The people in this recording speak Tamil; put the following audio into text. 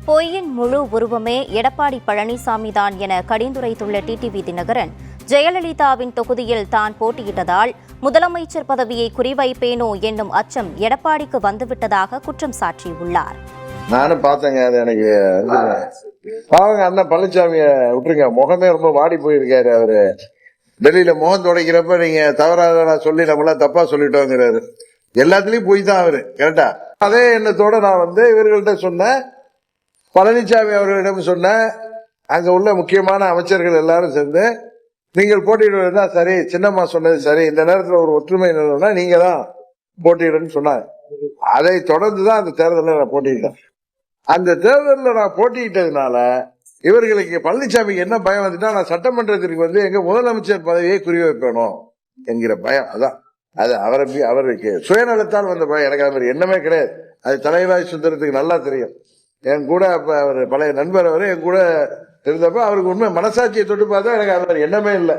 பொய்யின் முழு உருவமே எடப்பாடி பழனிசாமி தான் என கடிந்துரைத்துள்ள டிடிவி தினகரன், ஜெயலலிதாவின் தொகுதியில் தான் போட்டியிட்டதால் முதலமைச்சர் பதவியை குறிவைப்பேனோ என்னும் அச்சம் எடப்பாடிக்கு வந்துவிட்டதாக குற்றம் சாட்டியுள்ளார். நானும் பார்த்தேங்க, அது எனக்கு பாவங்க. அண்ணன் பழனிசாமிய விட்டுருங்க, முகமே ரொம்ப வாடி போயிருக்காரு. அவரு டெல்லியில முகம் துடைக்கிறப்ப நீங்க தவறாக நான் சொல்லி நம்மளாம் தப்பா சொல்லிட்டோங்கிறாரு. எல்லாத்துலயும் போய் தான் அவரு கரெக்டா. அதே எண்ணத்தோட நான் இவர்கள்ட்ட சொன்னேன், பழனிசாமி அவர்களிடம் சொன்னேன், அங்க உள்ள முக்கியமான அமைச்சர்கள் எல்லாரும் சேர்ந்து நீங்கள் போட்டியிடுவதுனா சரி, சின்னம்மா சொன்னது சரி, இந்த நேரத்தில் ஒரு ஒற்றுமை நிலவுனா நீங்க தான் போட்டியிடன்னு சொன்னாங்க. அதை தொடர்ந்துதான் அந்த தேர்தலில் நான் போட்டியிட்டேன். அந்த தேர்தலில் நான் போட்டியிட்டதுனால இவர்களுக்கு பழனிசாமிக்கு என்ன பயம் வந்துட்டா, நான் சட்டமன்றத்திற்கு எங்க முதலமைச்சர் பதவியை குறிவைப்பேனும் என்கிற பயம். அதான் அது அவருக்கு சுயநலத்தால் வந்த பயம். எனக்கு அது எண்ணமே கிடையாது. அது தலைவாய் சுந்தரத்துக்கு நல்லா தெரியும். என் கூட அவர் பழைய நண்பர், அவர் என் கூட இருந்தப்ப அவருக்கு உண்மை மனசாட்சியை தொட்டு பார்த்தா எனக்கு அவர் எண்ணமே இல்லை.